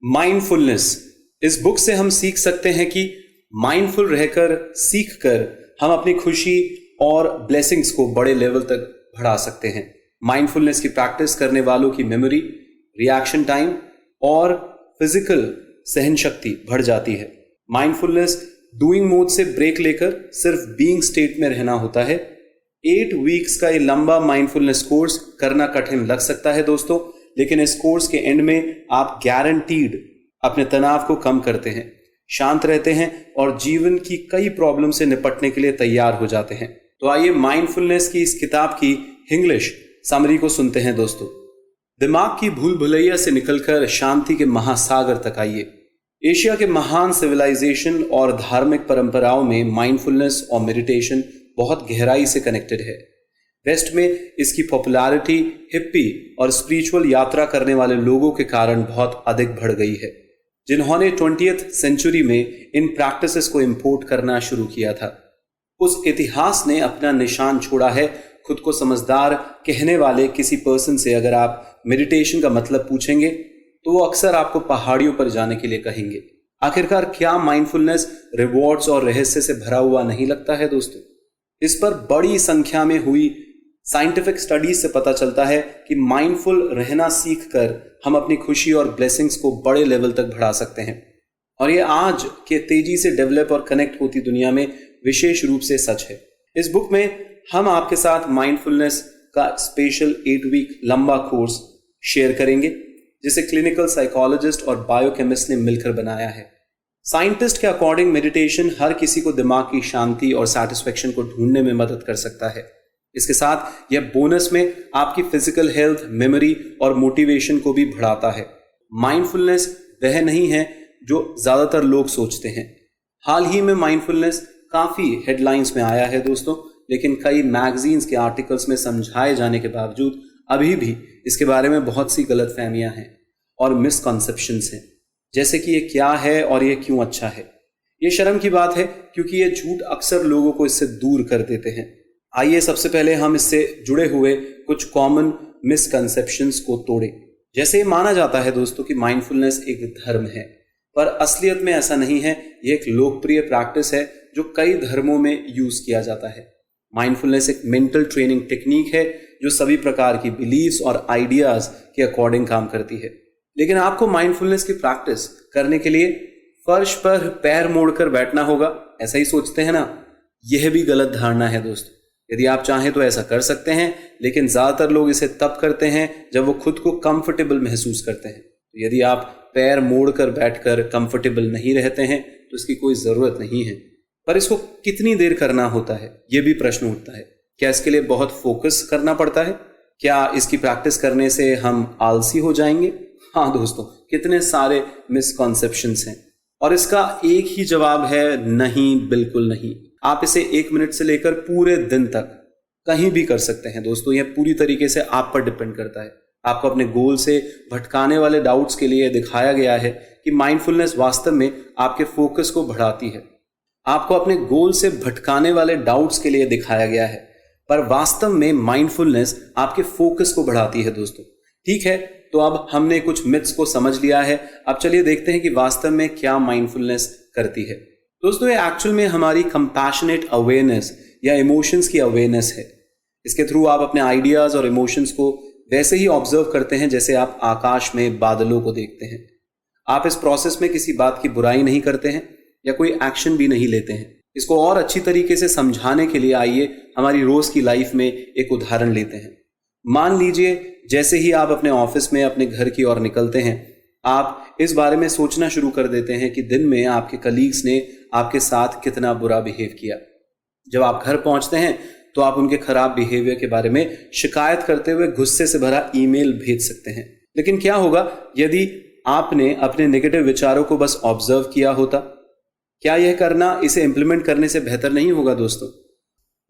Mindfulness. इस book से हम सीख सकते हैं कि माइंडफुल रहकर सीखकर हम अपनी खुशी और ब्लेसिंग्स को बड़े लेवल तक बढ़ा सकते हैं। माइंडफुलनेस की प्रैक्टिस करने वालों की मेमोरी, रिएक्शन टाइम और फिजिकल सहन शक्ति बढ़ जाती है। माइंडफुलनेस डूइंग मोड से ब्रेक लेकर सिर्फ बीइंग स्टेट में रहना होता है। 8 वीक्स का ये लंबा माइंडफुलनेस कोर्स करना कठिन लग सकता है दोस्तों, लेकिन इस कोर्स के एंड में आप गारंटीड अपने तनाव को कम करते हैं, शांत रहते हैं और जीवन की कई प्रॉब्लम से निपटने के लिए तैयार हो जाते हैं। तो आइए माइंडफुलनेस की इस किताब की इंग्लिश समरी को सुनते हैं दोस्तों। दिमाग की भूल भुलैया से निकलकर शांति के महासागर तक आइए। एशिया के महान सिविलाइजेशन और धार्मिक परंपराओं में माइंडफुलनेस और मेडिटेशन बहुत गहराई से कनेक्टेड है। वेस्ट में इसकी पॉपुलैरिटी हिप्पी और स्पिरिचुअल यात्रा करने वाले लोगों के कारण बहुत अधिक बढ़ गई है, जिन्होंने 20th सेंचुरी में इन प्रैक्टिसेस को इंपोर्ट करना शुरू किया था। उस इतिहास ने अपना निशान छोड़ा है। खुद को समझदार कहने वाले किसी पर्सन से अगर आप मेडिटेशन का मतलब पूछेंगे तो वो अक्सर आपको पहाड़ियों पर जाने के लिए कहेंगे। आखिरकार क्या माइंडफुलनेस रिवॉर्ड्स और रहस्य से भरा हुआ नहीं लगता है दोस्तों? इस पर बड़ी संख्या में हुई साइंटिफिक स्टडीज से पता चलता है कि माइंडफुल रहना सीखकर हम अपनी खुशी और ब्लेसिंग्स को बड़े लेवल तक बढ़ा सकते हैं। और ये आज के तेजी से डेवलप और कनेक्ट होती दुनिया में विशेष रूप से सच है। इस बुक में हम आपके साथ माइंडफुलनेस का स्पेशल 8 वीक लंबा कोर्स शेयर करेंगे, जिसे क्लिनिकल साइकोलॉजिस्ट और बायोकेमिस्ट ने मिलकर बनाया है। साइंटिस्ट के अकॉर्डिंग मेडिटेशन हर किसी को दिमाग की शांति और सेटिस्फेक्शन को ढूंढने में मदद कर सकता है। इसके साथ यह बोनस में आपकी फिजिकल हेल्थ, मेमोरी और मोटिवेशन को भी बढ़ाता है। माइंडफुलनेस वह नहीं है जो ज्यादातर लोग सोचते हैं। हाल ही में माइंडफुलनेस काफी हेडलाइंस में आया है दोस्तों, लेकिन कई मैगजीन्स के आर्टिकल्स में समझाए जाने के बावजूद अभी भी इसके बारे में बहुत सी गलतफहमियां हैं और मिसकॉन्सेप्शंस हैं, जैसे कि ये क्या है और ये क्यों अच्छा है। ये शर्म की बात है क्योंकि ये झूठ अक्सर लोगों को इससे दूर कर देते हैं। आइए सबसे पहले हम इससे जुड़े हुए कुछ कॉमन मिसकंसेप्शंस को तोड़ें। जैसे ये माना जाता है दोस्तों कि माइंडफुलनेस एक धर्म है, पर असलियत में ऐसा नहीं है। ये एक लोकप्रिय प्रैक्टिस है जो कई धर्मों में यूज किया जाता है। माइंडफुलनेस एक मेंटल ट्रेनिंग टेक्निक है जो सभी प्रकार की बिलीव्स और आइडियाज के अकॉर्डिंग काम करती है। लेकिन आपको माइंडफुलनेस की प्रैक्टिस करने के लिए फर्श पर पैर मोड़कर बैठना होगा, ऐसा ही सोचते हैं ना? यह भी गलत धारणा है दोस्तों। यदि आप चाहें तो ऐसा कर सकते हैं, लेकिन ज्यादातर लोग इसे तब करते हैं जब वो खुद को कंफर्टेबल महसूस करते हैं। तो यदि आप पैर मोड़कर बैठकर कंफर्टेबल नहीं रहते हैं तो इसकी कोई जरूरत नहीं है। पर इसको कितनी देर करना होता है, यह भी प्रश्न उठता है। क्या इसके लिए बहुत फोकस करना पड़ता है? क्या इसकी प्रैक्टिस करने से हम आलसी हो जाएंगे? हाँ दोस्तों, कितने सारे मिसकॉन्सेप्शंस हैं और इसका एक ही जवाब है, नहीं, बिल्कुल नहीं। आप इसे 1 मिनट से लेकर पूरे दिन तक कहीं भी कर सकते हैं दोस्तों। यह पूरी तरीके से आप पर डिपेंड करता है। आपको अपने गोल से भटकाने वाले डाउट्स के लिए दिखाया गया है कि माइंडफुलनेस वास्तव में आपके फोकस को बढ़ाती है। आपको अपने गोल से भटकाने वाले डाउट्स के लिए दिखाया गया है, पर वास्तव में माइंडफुलनेस आपके फोकस को बढ़ाती है दोस्तों। ठीक है, तो अब हमने कुछ मिथ्स को समझ लिया है। अब चलिए देखते हैं कि वास्तव में क्या माइंडफुलनेस करती है। दोस्तों, ये एक्चुअल में हमारी कंपैशनेट अवेयरनेस या इमोशंस की अवेयरनेस है। इसके थ्रू आप अपने आइडियाज और इमोशंस को वैसे ही ऑब्जर्व करते हैं जैसे आप आकाश में बादलों को देखते हैं। आप इस प्रोसेस में किसी बात की बुराई नहीं करते हैं या कोई एक्शन भी नहीं लेते हैं। इसको और अच्छी तरीके से समझाने के लिए आइए हमारी रोज की लाइफ में एक उदाहरण लेते हैं। मान लीजिए जैसे ही आप अपने ऑफिस में अपने घर की ओर निकलते हैं, आप इस बारे में सोचना शुरू कर देते हैं कि दिन में आपके कलीग्स ने आपके साथ कितना बुरा बिहेव किया। जब आप घर पहुंचते हैं तो आप उनके खराब बिहेवियर के बारे में शिकायत करते हुए गुस्से से भरा ईमेल भेज सकते हैं। लेकिन क्या होगा यदि आपने अपने नेगेटिव विचारों को बस ऑब्जर्व किया होता? क्या यह करना इसे इंप्लीमेंट करने से बेहतर नहीं होगा दोस्तों?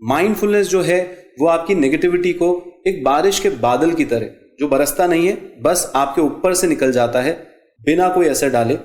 माइंडफुलनेस जो है वो आपकी नेगेटिविटी को एक बारिश के बादल की तरह, जो बरसता नहीं है, बस आपके ऊपर से निकल जाता है बिना कोई असर डाले,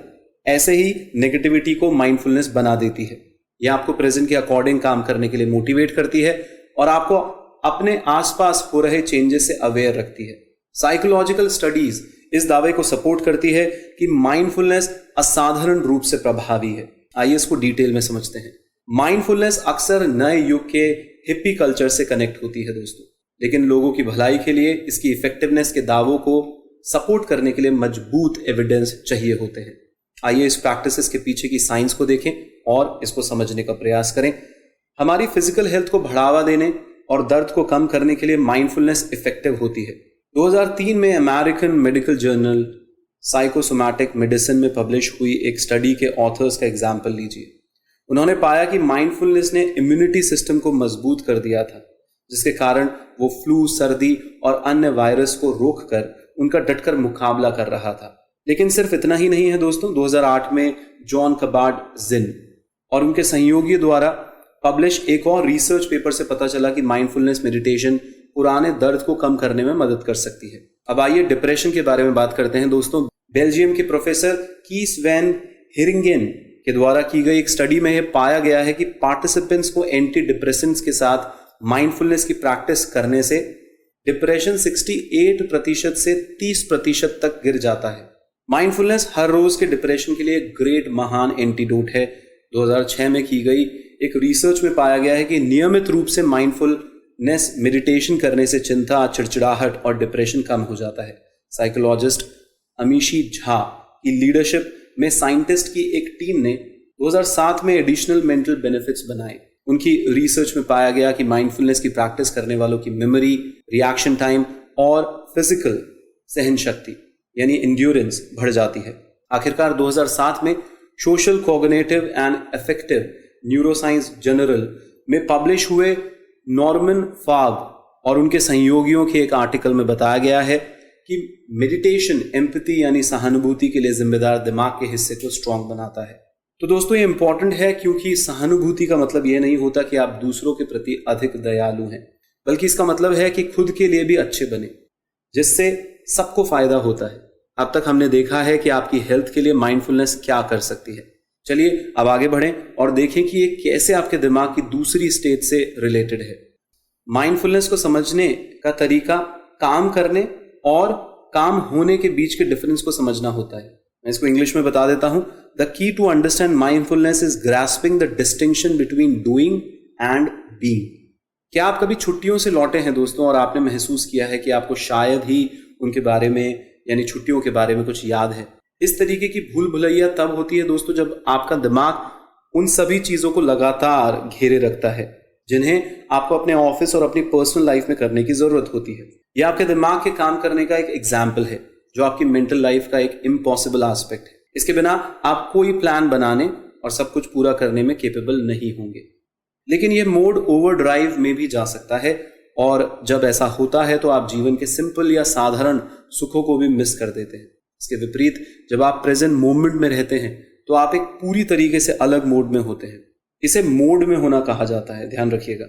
ऐसे ही नेगेटिविटी को माइंडफुलनेस बना देती है। यह आपको प्रेजेंट के अकॉर्डिंग काम करने के लिए मोटिवेट करती है और आपको अपने आसपास हो रहे चेंजेस से अवेयर रखती है। साइकोलॉजिकल स्टडीज इस दावे को सपोर्ट करती है कि माइंडफुलनेस असाधारण रूप से प्रभावी है। आइए इसको डिटेल में समझते हैं। माइंडफुलनेस अक्सर नए युग के हिप्पी कल्चर से कनेक्ट होती है दोस्तों, लेकिन लोगों की भलाई के लिए इसकी इफेक्टिवनेस के दावों को सपोर्ट करने के लिए मजबूत एविडेंस चाहिए होते हैं। आइए इस प्रैक्टिसेस के पीछे की साइंस को देखें और इसको समझने का प्रयास करें। हमारी फिजिकल हेल्थ को बढ़ावा देने और दर्द को कम करने के लिए माइंडफुलनेस इफेक्टिव होती है। 2003 में American medical journal psychosomatic medicine में पब्लिश हुई एक स्टडी के ऑथर्स का एग्जाम्पल लीजिए। उन्होंने पाया कि माइंडफुलनेस ने इम्यूनिटी सिस्टम को मजबूत कर दिया था, जिसके कारण वो फ्लू, सर्दी और अन्य वायरस को रोककर उनका डटकर मुकाबला कर रहा था। लेकिन सिर्फ इतना ही नहीं है दोस्तों। 2008 में जॉन कबार्ड-जिन और उनके सहयोगियों द्वारा पब्लिश एक और रिसर्च पेपर से पता चला कि माइंडफुलनेस मेडिटेशन पुराने दर्द को कम करने में मदद कर सकती है। अब आइए डिप्रेशन के बारे में बात करते हैं दोस्तों। बेल्जियम के प्रोफेसर कीस वैन हेरिंगेन के द्वारा की गई एक स्टडी में यह पाया गया है कि पार्टिसिपेंट्स को एंटी डिप्रेसेंट्स के साथ माइंडफुलनेस की प्रैक्टिस करने से डिप्रेशन 68% से 30% तक गिर जाता है। माइंडफुलनेस हर रोज के डिप्रेशन के लिए एक ग्रेट महान एंटीडोट है। 2006 में की गई एक रिसर्च में पाया गया है कि नियमित रूप से माइंडफुलनेस मेडिटेशन करने से चिंता, चिड़चिड़ाहट और डिप्रेशन कम हो जाता है। साइकोलॉजिस्ट अमीशी झा की लीडरशिप में साइंटिस्ट की एक टीम ने 2007 में एडिशनल मेंटल बेनिफिट्स बनाए। उनकी रिसर्च में पाया गया कि माइंडफुलनेस की प्रैक्टिस करने वालों की मेमोरी, रिएक्शन टाइम और फिजिकल सहन शक्ति यानी एंड्योरेंस बढ़ जाती है। आखिरकार 2007 में social cognitive and affective neuroscience journal में पब्लिश हुए नॉर्मन फाग और उनके सहयोगियों के एक आर्टिकल में बताया गया है कि मेडिटेशन एम्पैथी यानी सहानुभूति के लिए जिम्मेदार दिमाग के हिस्से को स्ट्रांग बनाता है। तो दोस्तों ये इंपॉर्टेंट है, क्योंकि सहानुभूति का मतलब ये नहीं होता कि आप दूसरों के प्रति अधिक दयालु हैं, बल्कि इसका मतलब है कि खुद के लिए भी अच्छे बने, जिससे सबको फायदा होता है। अब तक हमने देखा है कि आपकी हेल्थ के लिए माइंडफुलनेस क्या कर सकती है। चलिए अब आगे बढ़ें और देखें कि ये कैसे आपके दिमाग की दूसरी स्टेट से रिलेटेड है। माइंडफुलनेस को समझने का तरीका काम करने और काम होने के बीच के डिफरेंस को समझना होता है। मैं इसको इंग्लिश में बता देता हूं। The key to understand mindfulness is grasping the distinction between doing and being. क्या आप कभी छुट्टियों से लौटे हैं दोस्तों और आपने महसूस किया है कि आपको शायद ही उनके बारे में यानी छुट्टियों के बारे में कुछ याद है? इस तरीके की भूल भुलैया तब होती है दोस्तों जब आपका दिमाग उन सभी चीजों को लगातार घेरे रखता है जिन्हें आपको अपने ऑफिस और अपनी पर्सनल लाइफ में करने की जरूरत होती है। यह आपके दिमाग के काम करने का एक एग्जाम्पल है जो आपकी मेंटल लाइफ का एक इम्पॉसिबल एस्पेक्ट है। इसके बिना आप कोई प्लान बनाने और सब कुछ पूरा करने में केपेबल नहीं होंगे। लेकिन यह मोड ओवरड्राइव में भी जा सकता है और जब ऐसा होता है तो आप जीवन के सिंपल या साधारण सुखों को भी मिस कर देते हैं। इसके विपरीत जब आप प्रेजेंट मोमेंट में रहते हैं तो आप एक पूरी तरीके से अलग मोड में होते हैं। इसे मोड में होना कहा जाता है, ध्यान रखिएगा।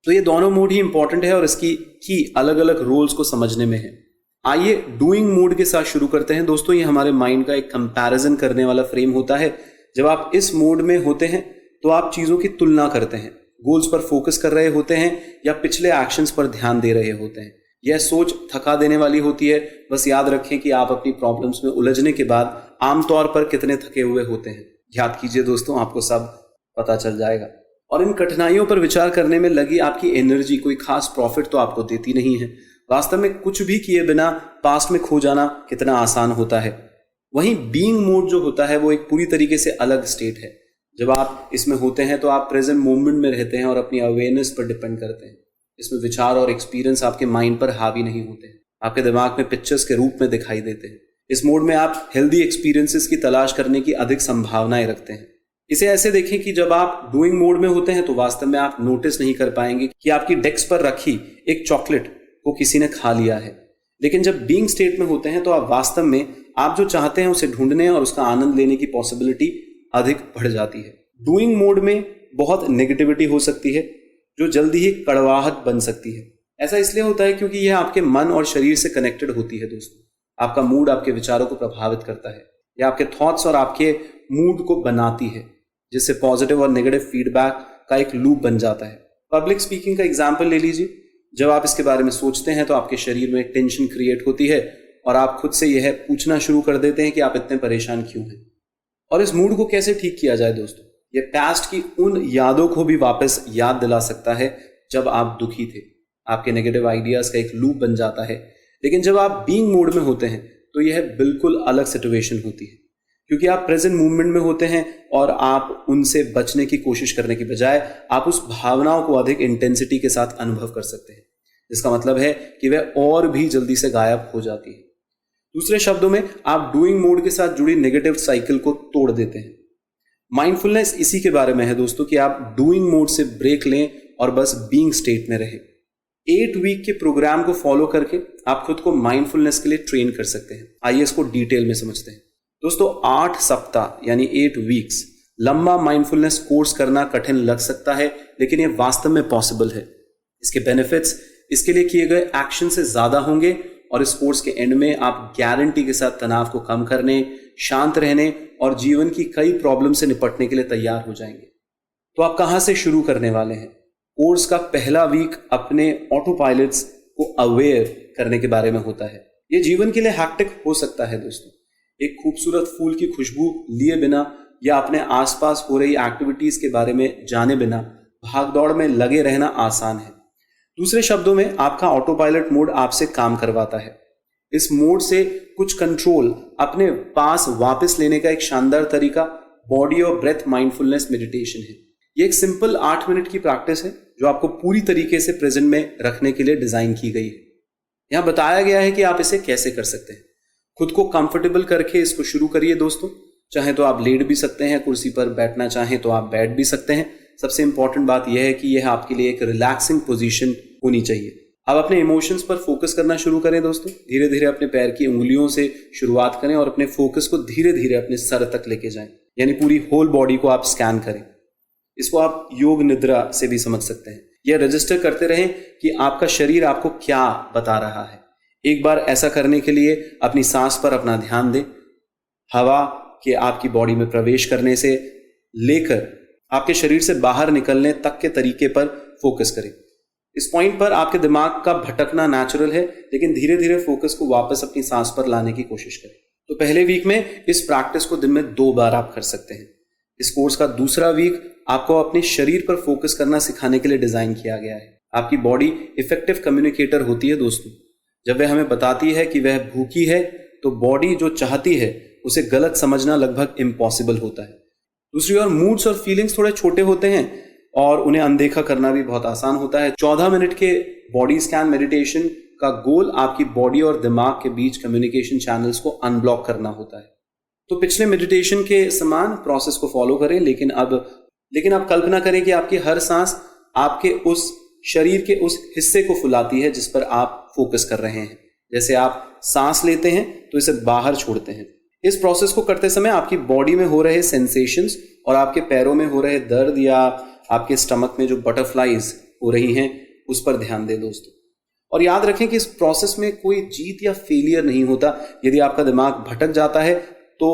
तो ये दोनों मोड ही इंपॉर्टेंट है और इसकी की अलग अलग रोल्स को समझने में है। आइए डूइंग मोड के साथ शुरू करते हैं दोस्तों। ये हमारे माइंड का एक कंपैरिजन करने वाला फ्रेम होता है। जब आप इस मोड में होते हैं तो आप चीजों की तुलना करते हैं, गोल्स पर फोकस कर रहे होते हैं या पिछले एक्शंस पर ध्यान दे रहे होते हैं। यह सोच थका देने वाली होती है। बस याद रखें कि आप अपनी प्रॉब्लम्स में उलझने के बाद आमतौर पर कितने थके हुए होते हैं। याद कीजिए दोस्तों, आपको सब पता चल जाएगा। और इन कठिनाइयों पर विचार करने में लगी आपकी एनर्जी कोई खास प्रॉफिट तो आपको देती नहीं है। वास्तव में कुछ भी किए बिना पास्ट में खो जाना कितना आसान होता है। वहीं बीइंग मोड जो होता है वो एक पूरी तरीके से अलग स्टेट है। जब आप इसमें होते हैं तो आप प्रेजेंट मोमेंट में रहते हैं और अपनी अवेयरनेस पर डिपेंड करते हैं। इसमें विचार और एक्सपीरियंस आपके माइंड पर हावी नहीं होते हैं, आपके दिमाग में पिक्चर्स के रूप में दिखाई देते हैं। इस मोड में आप हेल्दी एक्सपीरियंसेस की तलाश करने की अधिक संभावनाएं रखते हैं। इसे ऐसे देखें कि जब आप डूइंग मोड में होते हैं तो वास्तव में आप नोटिस नहीं कर पाएंगे कि आपकी डेस्क पर रखी एक चॉकलेट को किसी ने खा लिया है। लेकिन जब बीइंग स्टेट में होते हैं तो आप वास्तव में आप जो चाहते हैं उसे ढूंढने और उसका आनंद लेने की पॉसिबिलिटी अधिक बढ़ जाती है। डूइंग मोड में बहुत नेगेटिविटी हो सकती है जो जल्दी ही कड़वाहट बन सकती है। ऐसा इसलिए होता है क्योंकि यह आपके मन और शरीर से कनेक्टेड होती है दोस्तों। आपका मूड आपके विचारों को प्रभावित करता है या आपके थॉट्स और आपके मूड को बनाती है, जिससे पॉजिटिव और नेगेटिव फीडबैक का एक लूप बन जाता है। पब्लिक स्पीकिंग का एग्जाम्पल ले लीजिए। जब आप इसके बारे में सोचते हैं तो आपके शरीर में टेंशन क्रिएट होती है और आप खुद से यह पूछना शुरू कर देते हैं कि आप इतने परेशान क्यों हैं। और इस मूड को कैसे ठीक किया जाए दोस्तों? ये पास्ट की उन यादों को भी वापस याद दिला सकता है जब आप दुखी थे। आपके नेगेटिव आइडियाज का एक लूप बन जाता है। लेकिन जब आप बीइंग मोड में होते हैं तो यह बिल्कुल अलग सिचुएशन होती है, क्योंकि आप प्रेजेंट मूवमेंट में होते हैं और आप उनसे बचने की कोशिश करने की बजाय आप उस भावनाओं को अधिक इंटेंसिटी के साथ अनुभव कर सकते हैं, जिसका मतलब है कि वह और भी जल्दी से गायब हो जाती है। दूसरे शब्दों में, आप डूइंग मोड के साथ जुड़ी नेगेटिव साइकिल को तोड़ देते हैं। माइंडफुलनेस इसी के बारे में है दोस्तों कि आप डूइंग मोड से ब्रेक लें और बस बीइंग स्टेट में रहें। 8 वीक के प्रोग्राम को फॉलो करके आप खुद को माइंडफुलनेस के लिए ट्रेन कर सकते हैं। आइए इसको डिटेल में समझते हैं दोस्तों। 8 सप्ताह यानी 8 वीक्स लंबा माइंडफुलनेस कोर्स करना कठिन लग सकता है, लेकिन यह वास्तव में पॉसिबल है। इसके बेनिफिट्स इसके लिए किए गए एक्शन से ज्यादा होंगे और इस कोर्स के एंड में आप गारंटी के साथ तनाव को कम करने, शांत रहने और जीवन की कई प्रॉब्लम से निपटने के लिए तैयार हो जाएंगे। तो आप कहां से शुरू करने वाले हैं? कोर्स का पहला वीक अपने ऑटो पायलट्स को अवेयर करने के बारे में होता है। यह जीवन के लिए हैक्टिक हो सकता है दोस्तों। एक खूबसूरत फूल की खुशबू लिए बिना या अपने आसपास हो रही एक्टिविटीज के बारे में जाने बिना भागदौड़ में लगे रहना आसान है। दूसरे शब्दों में, आपका ऑटो पायलट मोड आपसे काम करवाता है। इस मोड से कुछ कंट्रोल अपने पास वापस लेने का एक शानदार तरीका बॉडी और ब्रेथ माइंडफुलनेस मेडिटेशन है। ये एक सिंपल 8 मिनट की प्रैक्टिस है जो आपको पूरी तरीके से प्रेजेंट में रखने के लिए डिजाइन की गई है। यहां बताया गया है कि आप इसे कैसे कर सकते हैं। खुद को कंफर्टेबल करके इसको शुरू करिए दोस्तों। चाहे तो आप लेट भी सकते हैं कुर्सी पर, बैठना चाहें तो आप बैठ भी सकते हैं। सबसे इंपॉर्टेंट बात यह है कि यह आपके लिए एक रिलैक्सिंग पोजीशन होनी चाहिए। अब अपने इमोशंस पर फोकस करना शुरू करें दोस्तों। धीरे धीरे अपने पैर की उंगलियों से शुरुआत करें और अपने फोकस को धीरे धीरे अपने सर तक लेके जाएं, यानी पूरी होल बॉडी को आप स्कैन करें। इसको आप योग निद्रा से भी समझ सकते हैं। यह रजिस्टर करते रहें कि आपका शरीर आपको क्या बता रहा है। एक बार ऐसा करने के लिए अपनी सांस पर अपना ध्यान दें। हवा के आपकी बॉडी में प्रवेश करने से लेकर आपके शरीर से बाहर निकलने तक के तरीके पर फोकस करें। इस पॉइंट पर आपके दिमाग का भटकना नेचुरल है, लेकिन धीरे धीरे फोकस को वापस अपनी सांस पर लाने की कोशिश करें। तो पहले वीक में इस प्रैक्टिस को दिन में 2 बार आप कर सकते हैं। इस कोर्स का दूसरा वीक आपको अपने शरीर पर फोकस करना सिखाने के लिए डिजाइन किया गया है। आपकी बॉडी इफेक्टिव कम्युनिकेटर होती है दोस्तों। जब वह हमें बताती है कि वह भूखी है, तो बॉडी जो चाहती है उसे गलत समझना लगभग इम्पॉसिबल होता है। दूसरी ओर मूड्स और फीलिंग्स थोड़े छोटे होते हैं और उन्हें अनदेखा करना भी बहुत आसान होता है। 14 मिनट के बॉडी स्कैन मेडिटेशन का गोल आपकी बॉडी और दिमाग के बीच कम्युनिकेशन चैनल्स को अनब्लॉक करना होता है। तो पिछले मेडिटेशन के समान प्रोसेस को फॉलो करें, लेकिन अब कल्पना करें कि आपकी हर सांस आपके उस शरीर के उस हिस्से को फुलाती है जिस पर आप फोकस कर रहे हैं। जैसे आप सांस लेते हैं तो इसे बाहर छोड़ते हैं। इस प्रोसेस को करते समय आपकी बॉडी में हो रहे सेंसेशंस और आपके पैरों में हो रहे दर्द या आपके स्टमक में जो बटरफ्लाईज हो रही हैं उस पर ध्यान दें दोस्तों। और याद रखें कि इस प्रोसेस में कोई जीत या फेलियर नहीं होता। यदि आपका दिमाग भटक जाता है तो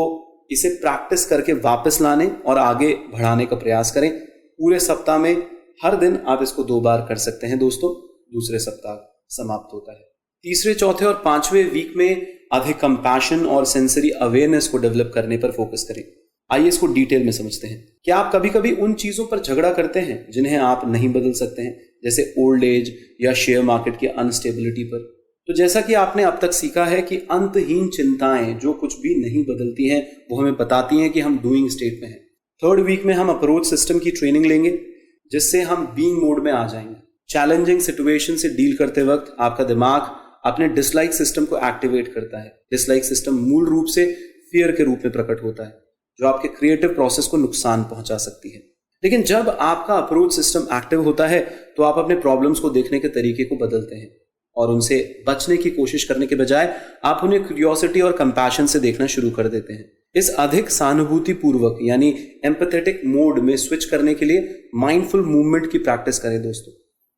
इसे प्रैक्टिस करके वापस लाने और आगे बढ़ाने का प्रयास करें। पूरे सप्ताह में हर दिन आप इसको 2 बार कर सकते हैं दोस्तों। दूसरे सप्ताह समाप्त होता है। तीसरे, चौथे और 5वें वीक में अधिक कंपैशन और सेंसरी अवेयरनेस को डेवलप करने पर फोकस करें। आइए इसको डिटेल में समझते हैं। क्या आप कभी कभी उन चीजों पर झगड़ा करते हैं जिन्हें आप नहीं बदल सकते हैं, जैसे ओल्ड एज या शेयर मार्केट की अनस्टेबिलिटी पर? तो जैसा कि आपने अब तक सीखा है कि अंतहीन चिंताएं जो कुछ भी नहीं बदलती हैं वो हमें बताती हैं कि हम डूइंग स्टेट में हैं। 3rd वीक में हम अप्रोच सिस्टम की ट्रेनिंग लेंगे जिससे हम बीइंग मोड में आ जाएंगे। चैलेंजिंग सिचुएशन से डील करते वक्त आपका दिमाग अपने डिसलाइक सिस्टम को एक्टिवेट करता है। डिसलाइक सिस्टम मूल रूप से फियर के रूप में प्रकट होता है जो आपके क्रिएटिव प्रोसेस को नुकसान पहुंचा सकती है। लेकिन जब आपका अप्रोच सिस्टम एक्टिव होता है तो आप अपने प्रॉब्लम्स को देखने के तरीके को बदलते हैं और उनसे बचने की कोशिश करने के बजाय आप उन्हें क्यूरियोसिटी और कंपैशन से देखना शुरू कर देते हैं। इस अधिक सहानुभूति पूर्वक यानी एम्पैथेटिक मोड में स्विच करने के लिए माइंडफुल मूवमेंट की प्रैक्टिस करें दोस्तों।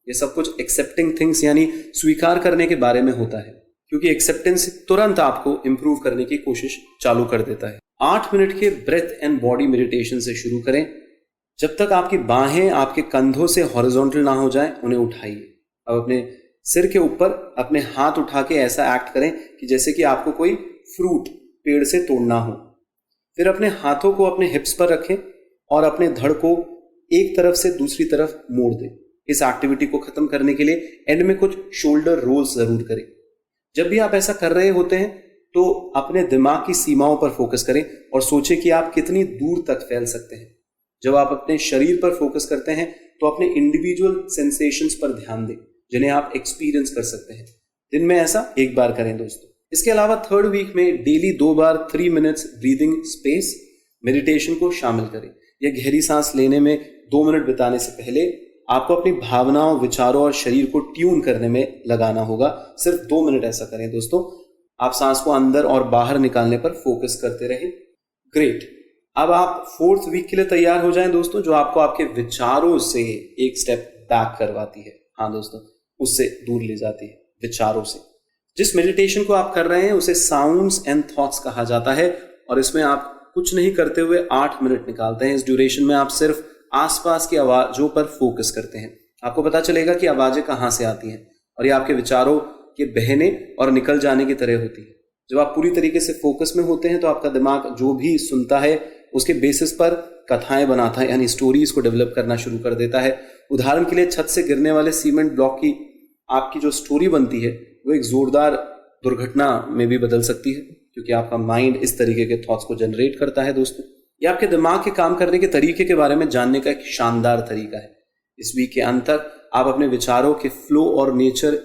ये सब कुछ एक्सेप्टिंग थिंग्स यानी स्वीकार करने के बारे में होता है, क्योंकि एक्सेप्टेंस तुरंत आपको इंप्रूव करने की कोशिश चालू कर देता है। 8 मिनट के ब्रेथ एंड बॉडी मेडिटेशन से शुरू करें। जब तक आपकी बाहें आपके कंधों से हॉरिजॉन्टल ना हो जाएं, उन्हें उठाइए। अब अपने सिर के ऊपर अपने हाथ उठा के ऐसा एक्ट करें कि जैसे कि आपको कोई फ्रूट पेड़ से तोड़ना हो। फिर अपने हाथों को अपने हिप्स पर रखें और अपने धड़ को एक तरफ से दूसरी तरफ मोड़ दें। इस एक्टिविटी को खत्म करने के लिए एंड में कुछ शोल्डर रोल्स जरूर करें। जब भी आप ऐसा कर रहे होते हैं तो अपने दिमाग की सीमाओं पर फोकस करें और सोचें कि आप कितनी दूर तक फैल सकते हैं। जब आप अपने शरीर पर फोकस करते हैं तो अपने इंडिविजुअल सेंसेशंस पर ध्यान दें जिन्हें आप एक्सपीरियंस कर सकते हैं। दिन में ऐसा एक बार करें दोस्तों। इसके अलावा 3rd वीक में डेली 2 बार 3 मिनट्स ब्रीदिंग स्पेस मेडिटेशन को शामिल करें। यह गहरी सांस लेने में 2 मिनट बिताने से पहले आपको अपनी भावनाओं, विचारों और शरीर को ट्यून करने में लगाना होगा। सिर्फ 2 मिनट ऐसा करें दोस्तों। आप सांस को अंदर और बाहर निकालने पर फोकस करते रहें। ग्रेट। अब आप 4th वीक के लिए तैयार हो जाएं दोस्तों, जो आपको आपके विचारों से एक स्टेप बैक करवाती है। हाँ दोस्तों, उससे दूर ले जाती है विचारों से। जिस मेडिटेशन को आप कर रहे हैं उसे साउंड्स एंड थॉट्स कहा जाता है और इसमें आप कुछ नहीं करते हुए 8 मिनट निकालते हैं। इस ड्यूरेशन में आप सिर्फ आसपास की आवाजों पर फोकस करते हैं। आपको पता चलेगा कि आवाजें कहाँ से आती हैं और ये आपके विचारों के बहने और निकल जाने की तरह होती है। जब आप पूरी तरीके से फोकस में होते हैं तो आपका दिमाग जो भी सुनता है उसके बेसिस पर कथाएं बनाता है, यानी स्टोरीज को डेवलप करना शुरू कर देता है। उदाहरण के लिए छत से गिरने वाले सीमेंट ब्लॉक की आपकी जो स्टोरी बनती है वो एक जोरदार दुर्घटना में भी बदल सकती है, क्योंकि आपका माइंड इस तरीके के थॉट्स को जनरेट करता है दोस्तों। ये आपके दिमाग के काम करने के तरीके के बारे में जानने का एक शानदार तरीका है। इस वीक के अंत तक आप अपने विचारों के फ्लो और नेचर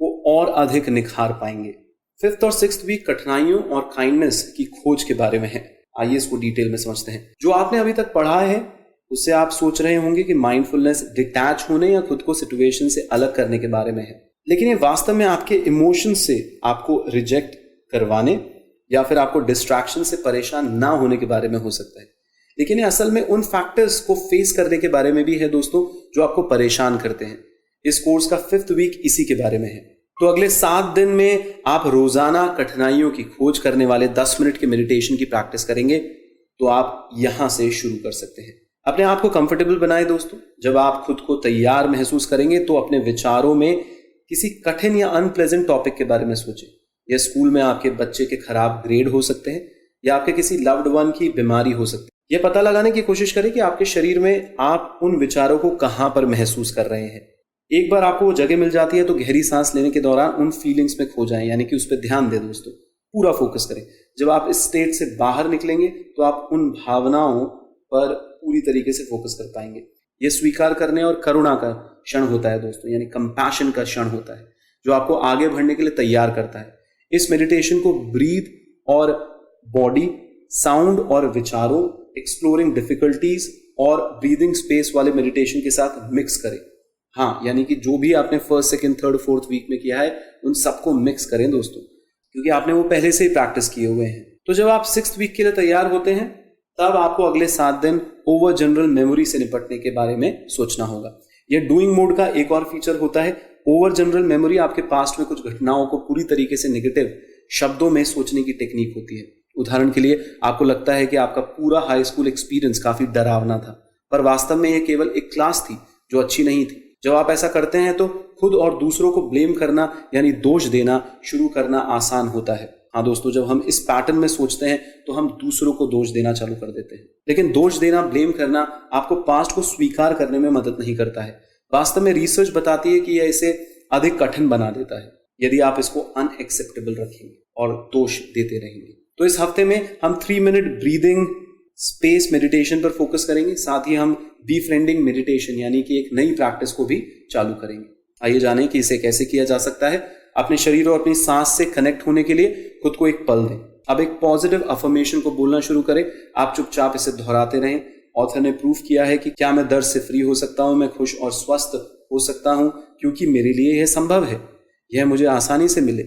को और अधिक निखार पाएंगे। 5th और 6th वीक कठिनाइयों और काइंडनेस की खोज के बारे में है। आइए इसको डिटेल में समझते हैं। जो आपने अभी तक पढ़ा है उससे आप सोच रहे होंगे कि माइंडफुलनेस डिटैच होने या खुद को सिचुएशन से अलग करने के बारे में है, लेकिन ये वास्तव में आपके इमोशन से आपको रिजेक्ट करवाने या फिर आपको डिस्ट्रैक्शन से परेशान ना होने के बारे में हो सकता है। लेकिन ये असल में उन फैक्टर्स को फेस करने के बारे में भी है दोस्तों जो आपको परेशान करते हैं। इस कोर्स का 5th वीक इसी के बारे में है। तो अगले 7 दिन में आप रोजाना कठिनाइयों की खोज करने वाले 10 मिनट के मेडिटेशन की प्रैक्टिस करेंगे, तो आप यहां से शुरू कर सकते हैं। अपने आप को कंफर्टेबल बनाएं दोस्तों। जब आप खुद को तैयार महसूस करेंगे तो अपने विचारों में किसी कठिन या अनप्लेजेंट टॉपिक के बारे में सोचें। यह स्कूल में आपके बच्चे के खराब ग्रेड हो सकते हैं या आपके किसी लव्ड वन की बीमारी हो सकती है। यह पता लगाने की कोशिश करें कि आपके शरीर में आप उन विचारों को कहां पर महसूस कर रहे हैं। एक बार आपको वो जगह मिल जाती है तो गहरी सांस लेने के दौरान उन फीलिंग्स में खो जाएं, यानी कि उस पर ध्यान दें दोस्तों। पूरा फोकस करें। जब आप इस स्टेट से बाहर निकलेंगे तो आप उन भावनाओं पर पूरी तरीके से फोकस कर पाएंगे। यह स्वीकार करने और करुणा का क्षण होता है दोस्तों, यानी कंपैशन का क्षण होता है जो आपको आगे बढ़ने के लिए तैयार करता है। इस मेडिटेशन को ब्रीथ और बॉडी, साउंड और विचारों, एक्सप्लोरिंग डिफिकल्टीज और ब्रीदिंग स्पेस वाले मेडिटेशन के साथ मिक्स करें। हाँ, यानी कि जो भी आपने 1st, 2nd, 3rd, 4th week में किया है उन सबको मिक्स करें दोस्तों, क्योंकि आपने वो पहले से ही प्रैक्टिस किए हुए हैं। तो जब आप 6th वीक के लिए तैयार होते हैं तब आपको अगले 7 दिन ओवर जनरल मेमोरी से निपटने के बारे में सोचना होगा। यह डूइंग मोड का एक और फीचर होता है। ओवर जनरल मेमोरी आपके पास्ट में कुछ घटनाओं को पूरी तरीके से नेगेटिव शब्दों में सोचने की टेक्निक होती है। उदाहरण के लिए आपको लगता है कि आपका पूरा हाई स्कूल एक्सपीरियंस काफी डरावना था, पर वास्तव में यह केवल एक क्लास थी जो अच्छी नहीं थी। जब आप ऐसा करते हैं तो खुद और दूसरों को ब्लेम करना यानी दोष देना शुरू करना आसान होता है। हाँ दोस्तों, जब हम इस पैटर्न में सोचते हैं तो हम दूसरों को दोष देना चालू कर देते हैं। लेकिन दोष देना, ब्लेम करना आपको पास्ट को स्वीकार करने में मदद नहीं करता है। वास्तव में रिसर्च बताती है कि यह इसे अधिक कठिन बना देता है यदि आप इसको अनएक्सेप्टेबल रखेंगे और दोष देते रहेंगे। तो इस हफ्ते में हम 3 मिनट ब्रीदिंग स्पेस मेडिटेशन पर फोकस करेंगे। साथ ही हम बीफ्रेंडिंग मेडिटेशन यानी कि एक नई प्रैक्टिस को भी चालू करेंगे। आइए जानें कि इसे कैसे किया जा सकता है। अपने शरीर और अपनी सांस से कनेक्ट होने के लिए खुद को एक पल दें। अब एक पॉजिटिव अफर्मेशन को बोलना शुरू करें। आप चुपचाप इसे दोहराते रहें। ऑथर ने प्रूफ किया है कि क्या मैं दर्द से फ्री हो सकता हूं, मैं खुश और स्वस्थ हो सकता हूं क्योंकि मेरे लिए यह संभव है, यह मुझे आसानी से मिले।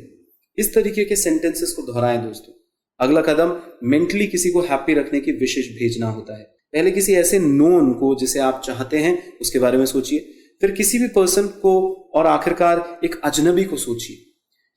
इस तरीके के सेंटेंसेस को दोहराएं दोस्तों। अगला कदम मेंटली किसी को हैप्पी रखने की विशेष भेजना होता है। पहले किसी ऐसे नोन को जिसे आप चाहते हैं उसके बारे में सोचिए, फिर किसी भी पर्सन को और आखिरकार एक अजनबी को सोचिए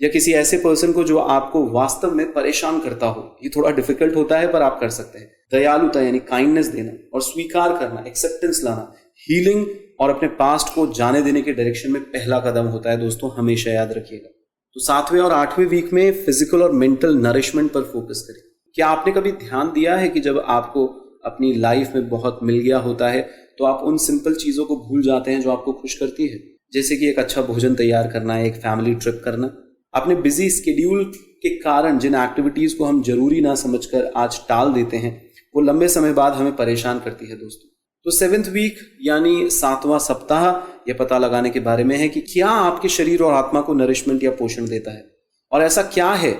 या किसी ऐसे पर्सन को जो आपको वास्तव में परेशान करता हो। ये थोड़ा डिफिकल्ट होता है पर आप कर सकते हैं। दयालुता यानी काइंडनेस देना और स्वीकार करना, एक्सेप्टेंस लाना, हीलिंग और अपने पास्ट को जाने देने के डायरेक्शन में पहला कदम होता है दोस्तों, हमेशा याद रखिएगा। तो 7वें और 8वें वीक में फिजिकल और मेंटल नरिशमेंट पर फोकस करें। क्या आपने कभी ध्यान दिया है कि जब आपको अपनी लाइफ में बहुत मिल गया होता है तो आप उन सिंपल चीज़ों को भूल जाते हैं जो आपको खुश करती है, जैसे कि एक अच्छा भोजन तैयार करना, एक फैमिली ट्रिप करना। अपने बिजी स्केड्यूल के कारण जिन एक्टिविटीज़ को हम जरूरी ना समझकर आज टाल देते हैं वो लंबे समय बाद हमें परेशान करती है दोस्तों। तो 7th वीक यानी 7वां सप्ताह यह पता लगाने के बारे में है कि क्या आपके शरीर और आत्मा को नरिशमेंट या पोषण देता है और ऐसा क्या है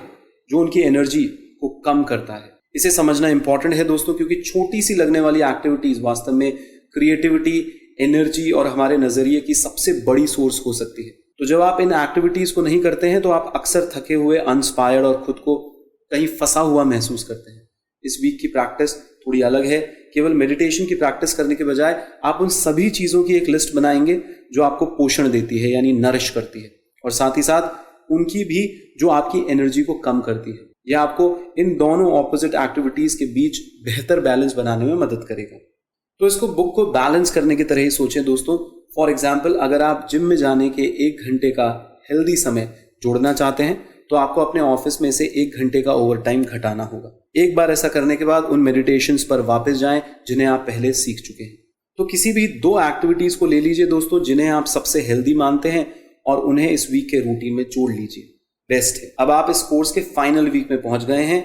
जो उनकी एनर्जी को कम करता है। इसे समझना इंपॉर्टेंट है दोस्तों, क्योंकि छोटी सी लगने वाली एक्टिविटीज वास्तव में क्रिएटिविटी, एनर्जी और हमारे नजरिए की सबसे बड़ी सोर्स हो सकती है। तो जब आप इन एक्टिविटीज को नहीं करते हैं तो आप अक्सर थके हुए, अनस्पायर्ड और खुद को कहीं फंसा हुआ महसूस करते हैं। इस वीक की प्रैक्टिस थोड़ी अलग है। केवल मेडिटेशन की प्रैक्टिस करने के बजाय आप उन सभी चीजों की एक लिस्ट बनाएंगे जो आपको पोषण देती है यानी नरिश करती है, और साथ ही साथ उनकी भी जो आपकी एनर्जी को कम करती है। यह आपको इन दोनों ऑपोजिट एक्टिविटीज के बीच बेहतर बैलेंस बनाने में मदद करेगा। तो इसको बुक को बैलेंस करने की तरह ही सोचें दोस्तों। फॉर एग्जाम्पल, अगर आप जिम में जाने के 1 घंटे का हेल्दी समय जोड़ना चाहते हैं तो आपको अपने ऑफिस में से 1 घंटे का ओवर टाइम घटाना होगा। एक बार ऐसा करने के बाद उन मेडिटेशंस पर वापस जाएं जिन्हें आप पहले सीख चुके हैं। तो किसी भी 2 एक्टिविटीज को ले लीजिए दोस्तों जिन्हें आप सबसे हेल्दी मानते हैं और उन्हें इस वीक के रूटीन में जोड़ लीजिए। बेस्ट है। अब आप इस कोर्स के फाइनल वीक में पहुंच गए हैं,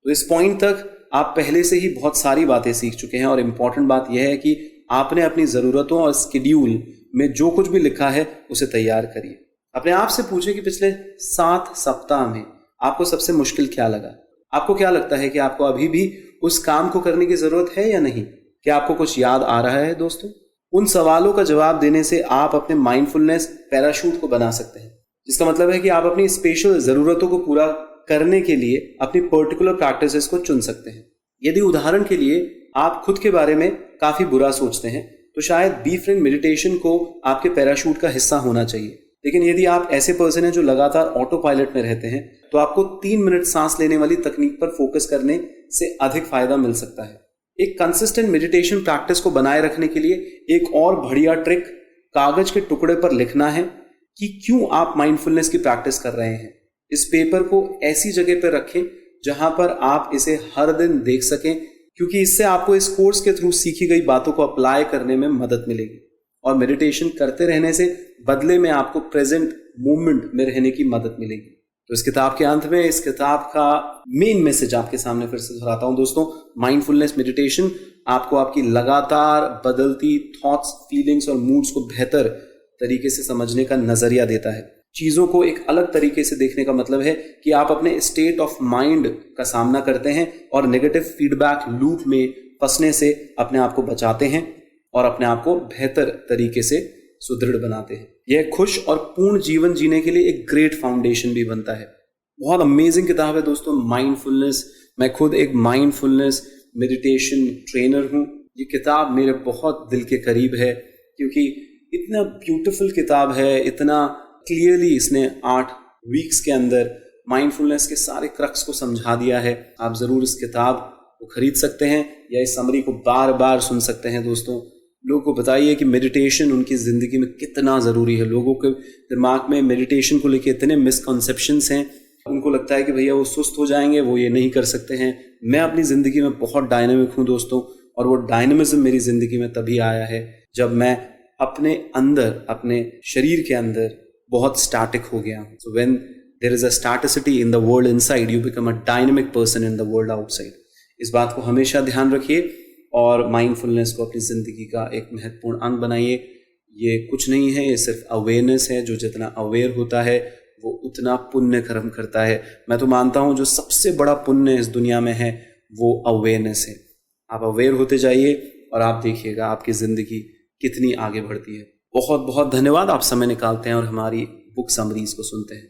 तो इस पॉइंट तक आप पहले से ही बहुत सारी बातें सीख चुके हैं और इंपॉर्टेंट बात यह है कि आपने अपनी जरूरतों और स्केड्यूल में जो कुछ भी लिखा है उसे तैयार करिए। अपने आप से पूछे कि पिछले 7 सप्ताह में आपको सबसे मुश्किल क्या लगा। आपको क्या लगता है कि आपको अभी भी उस काम को करने की जरूरत है या नहीं? क्या आपको कुछ याद आ रहा है दोस्तों? उन सवालों का जवाब देने से आप अपने माइंडफुलनेस पैराशूट को बना सकते हैं, जिसका मतलब है कि आप अपनी स्पेशल जरूरतों को पूरा करने के लिए अपनी पर्टिकुलर प्रैक्टिसेस को चुन सकते हैं। यदि उदाहरण के लिए आप खुद के बारे में काफी बुरा सोचते हैं तो शायद बी फ्रेंड मेडिटेशन को आपके पैराशूट का हिस्सा होना चाहिए। लेकिन यदि आप ऐसे पर्सन हैं जो लगातार ऑटो पायलट में रहते हैं तो आपको 3 मिनट सांस लेने वाली तकनीक पर फोकस करने से अधिक फायदा मिल सकता है। एक कंसिस्टेंट मेडिटेशन प्रैक्टिस को बनाए रखने के लिए एक और बढ़िया ट्रिक कागज के टुकड़े पर लिखना है कि क्यों आप माइंडफुलनेस की प्रैक्टिस कर रहे हैं। इस पेपर को ऐसी जगह पर रखें जहां पर आप इसे हर दिन देख सकें, क्योंकि इससे आपको इस कोर्स के थ्रू सीखी गई बातों को अप्लाई करने में मदद मिलेगी और मेडिटेशन करते रहने से बदले में आपको प्रेजेंट मोमेंट में रहने की मदद मिलेगी। तो इस किताब के अंत में इस किताब का मेन मैसेज आपके सामने फिर से दोहराता हूं दोस्तों। माइंडफुलनेस मेडिटेशन आपको आपकी लगातार बदलती थॉट्स, फीलिंग्स और मूड्स को बेहतर तरीके से समझने का नजरिया देता है। चीजों को एक अलग तरीके से देखने का मतलब है कि आप अपने स्टेट ऑफ माइंड का सामना करते हैं और नेगेटिव फीडबैक लूप में फंसने से अपने आप को बचाते हैं और अपने आप को बेहतर तरीके से सुदृढ़ बनाते हैं। यह खुश और पूर्ण जीवन जीने के लिए एक ग्रेट फाउंडेशन भी बनता है। बहुत अमेजिंग किताब है दोस्तों माइंडफुलनेस। मैं खुद एक माइंडफुलनेस मेडिटेशन ट्रेनर हूं। ये किताब मेरे बहुत दिल के करीब है क्योंकि इतना ब्यूटीफुल किताब है, इतना क्लियरली इसने 8 वीक्स के अंदर माइंडफुलनेस के सारे क्रक्स को समझा दिया है। आप जरूर इस किताब को खरीद सकते हैं या इस समरी को बार बार सुन सकते हैं दोस्तों। लोगों को बताइए कि मेडिटेशन उनकी ज़िंदगी में कितना ज़रूरी है। लोगों के दिमाग में मेडिटेशन को लेकर इतने मिसकॉन्सेप्शंस हैं, उनको लगता है कि भैया वो सुस्त हो जाएंगे, वो ये नहीं कर सकते हैं। मैं अपनी ज़िंदगी में बहुत डायनामिक हूँ दोस्तों, और वो डायनामिज्म मेरी ज़िंदगी में तभी आया है जब मैं अपने अंदर, अपने शरीर के अंदर बहुत स्टैटिक हो गया हूँ। So when there is a staticity in the world inside, you become a dynamic person in the world outside. इस बात को हमेशा ध्यान रखिए और माइंडफुलनेस को अपनी ज़िंदगी का एक महत्वपूर्ण अंग बनाइए। ये कुछ नहीं है, ये सिर्फ अवेयरनेस है। जो जितना अवेयर होता है वो उतना पुण्य कर्म करता है। मैं तो मानता हूँ जो सबसे बड़ा पुण्य इस दुनिया में है वो अवेयरनेस है। आप अवेयर होते जाइए और आप देखिएगा आपकी ज़िंदगी कितनी आगे बढ़ती है। बहुत बहुत धन्यवाद। आप समय निकालते हैं और हमारी बुक समरीज को सुनते हैं।